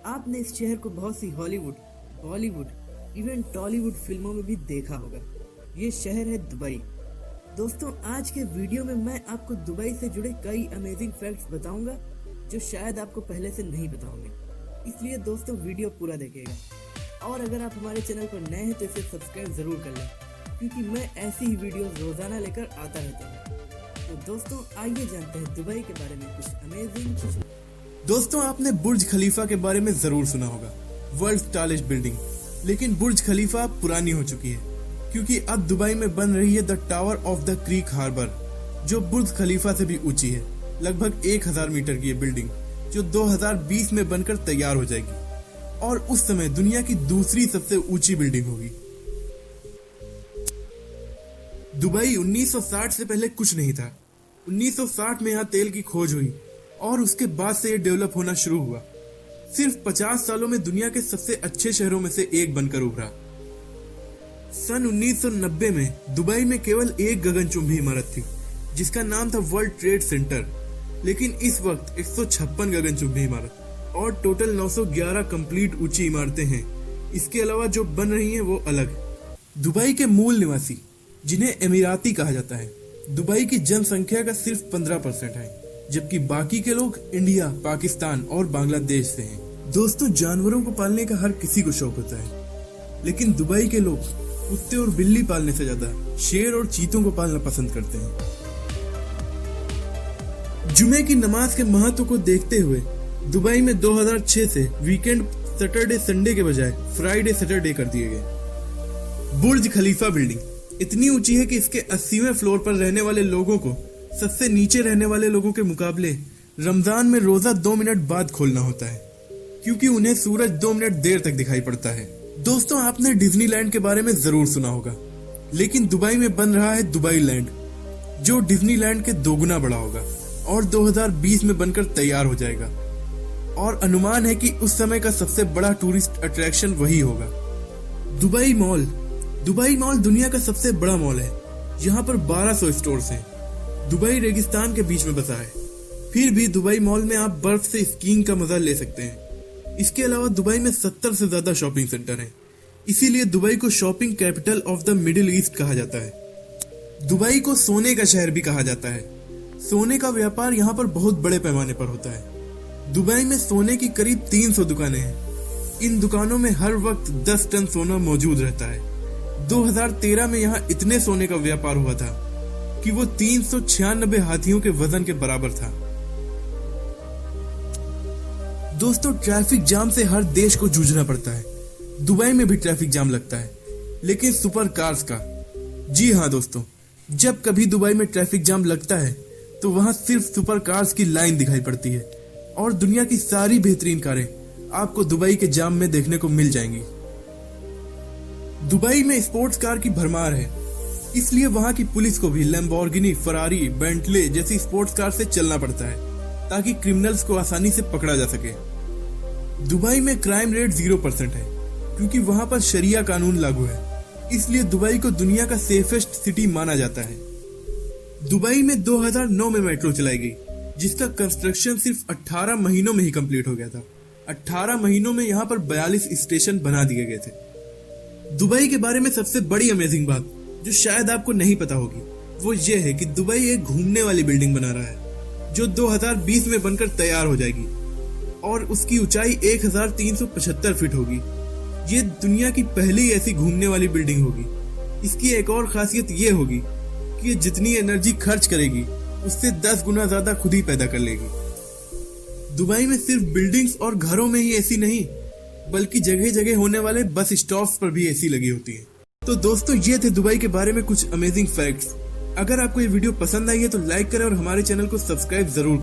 आपने इस शहर को बहुत सी हॉलीवुड, बॉलीवुड, इवन टॉलीवुड फिल्मों में भी देखा होगा। ये शहर है दुबई। दोस्तों, आज के वीडियो में मैं आपको दुबई से जुड़े कई अमेजिंग फैक्ट्स बताऊंगा जो शायद आपको पहले से नहीं पता होंगे। इसलिए दोस्तों, वीडियो पूरा देखिएगा। और अगर आप हमारे चैनल पर नए हैं तो इसे सब्सक्राइब जरूर कर लें, क्योंकि मैं ऐसी ही वीडियोस रोजाना लेकर आता रहता हूँ। तो दोस्तों, आइए जानते हैं दुबई के बारे में कुछ अमेजिंग। दोस्तों, आपने बुर्ज खलीफा के बारे में जरूर सुना होगा, वर्ल्ड टॉलेस्ट बिल्डिंग। लेकिन बुर्ज खलीफा अब पुरानी हो चुकी है, क्योंकि अब दुबई में बन रही है the tower of the creek harbour, जो बुर्ज खलीफा से भी ऊंची है। लगभग 1000 मीटर की ये बिल्डिंग, जो 2020 में बनकर तैयार हो जाएगी और उस समय दुनिया की दूसरी सबसे ऊंची बिल्डिंग होगी। दुबई 1960 से पहले कुछ नहीं था। 1960 में यहाँ तेल की खोज हुई और उसके बाद से ये डेवलप होना शुरू हुआ। सिर्फ 50 सालों में दुनिया के सबसे अच्छे शहरों में से एक बनकर उभरा। सन 1990 में दुबई में केवल एक गगनचुंबी इमारत थी, जिसका नाम था वर्ल्ड ट्रेड सेंटर। लेकिन इस वक्त 156 गगनचुंबी इमारत और टोटल 911 कंप्लीट ऊंची इमारतें हैं। इसके अलावा जो बन रही हैं वो अलग। दुबई के मूल निवासी, जिन्हें एमिराती कहा जाता है, दुबई की जनसंख्या का सिर्फ 15% है, जबकि बाकी के लोग इंडिया, पाकिस्तान और बांग्लादेश से हैं। दोस्तों, जानवरों को पालने का हर किसी को शौक होता है, लेकिन दुबई के लोग कुत्ते और बिल्ली पालने से ज्यादा शेर और चीतों को पालना पसंद करते हैं। जुमे की नमाज के महत्व को देखते हुए दुबई में 2006 से वीकेंड सैटरडे संडे के बजाय फ्राइडे सैटरडे कर दिए गए। बुर्ज खलीफा बिल्डिंग इतनी ऊंची है कि इसके 80वें फ्लोर पर रहने वाले लोगों को सबसे नीचे रहने वाले लोगों के मुकाबले रमजान में रोजा 2 मिनट बाद खोलना होता है, क्योंकि उन्हें सूरज 2 मिनट देर तक दिखाई पड़ता है। दोस्तों, आपने डिज्नीलैंड के बारे में जरूर सुना होगा, लेकिन दुबई में बन रहा है दुबई लैंड, जो डिज्नीलैंड के दोगुना बड़ा होगा और 2020 में बनकर तैयार हो जाएगा। और अनुमान है कि उस समय का सबसे बड़ा टूरिस्ट अट्रैक्शन वही होगा। दुबई मॉल दुनिया का सबसे बड़ा मॉल है। यहाँ पर 1200 स्टोर्स हैं। दुबई रेगिस्तान के बीच में बसा है, फिर भी दुबई मॉल में आप बर्फ से स्कीइंग का मजा ले सकते हैं। इसके अलावा दुबई में 70 से ज्यादा शॉपिंग सेंटर हैं। इसीलिए दुबई को shopping capital of the middle east कहा जाता है। दुबई को सोने का शहर भी कहा जाता है। सोने का व्यापार यहाँ पर बहुत बड़े पैमाने पर होता है। दुबई में सोने की करीब 300 दुकानें हैं। इन दुकानों में हर वक्त 10 टन सोना मौजूद रहता है। 2013 में यहाँ इतने सोने का व्यापार हुआ था कि वो 396 हाथियों के वजन के बराबर था। दोस्तों, ट्रैफिक जाम से हर देश को जूझना पड़ता है। दुबई में भी ट्रैफिक जाम लगता है, लेकिन सुपर कार्स का। जी हाँ दोस्तों, जब कभी दुबई में ट्रैफिक जाम लगता है तो वहां सिर्फ सुपर कार्स की लाइन दिखाई पड़ती है और दुनिया की सारी बेहतरीन कारें आपको दुबई के जाम में देखने को मिल जाएंगी। दुबई में स्पोर्ट्स कार की भरमार है, इसलिए वहां की पुलिस को भी लैम्बोर्गिनी, फरारी, बेंटले जैसी स्पोर्ट्स कार से चलना पड़ता है, ताकि क्रिमिनल्स को आसानी से पकड़ा जा सके। दुबई में क्राइम रेट 0% है, क्योंकि वहां पर शरिया कानून लागू है। इसलिए दुबई को दुनिया का सेफेस्ट सिटी माना जाता है। दुबई में 2009 में मेट्रो चलाई गई, जिसका कंस्ट्रक्शन सिर्फ 18 महीनों में ही कंप्लीट हो गया था। 18 महीनों में यहाँ पर 42 स्टेशन बना दिए गए थे। दुबई के बारे में सबसे बड़ी अमेजिंग बात जो शायद आपको नहीं पता होगी, वो ये है कि दुबई एक घूमने वाली बिल्डिंग बना रहा है, जो 2020 में बनकर तैयार हो जाएगी और उसकी ऊंचाई 1375 फीट होगी। ये दुनिया की पहली ऐसी घूमने वाली बिल्डिंग होगी। इसकी एक और खासियत ये होगी कि ये जितनी एनर्जी खर्च करेगी, उससे 10 गुना ज्यादा खुद ही पैदा कर लेगी। दुबई में सिर्फ बिल्डिंग्स और घरों में ही एसी नहीं, बल्कि जगह जगह होने वाले बस स्टॉप्स पर भी एसी लगी होती है। तो दोस्तों, ये थे दुबई के बारे में कुछ अमेजिंग फैक्ट्स। अगर आपको ये वीडियो पसंद आई है तो लाइक करें और हमारे चैनल को सब्सक्राइब जरूर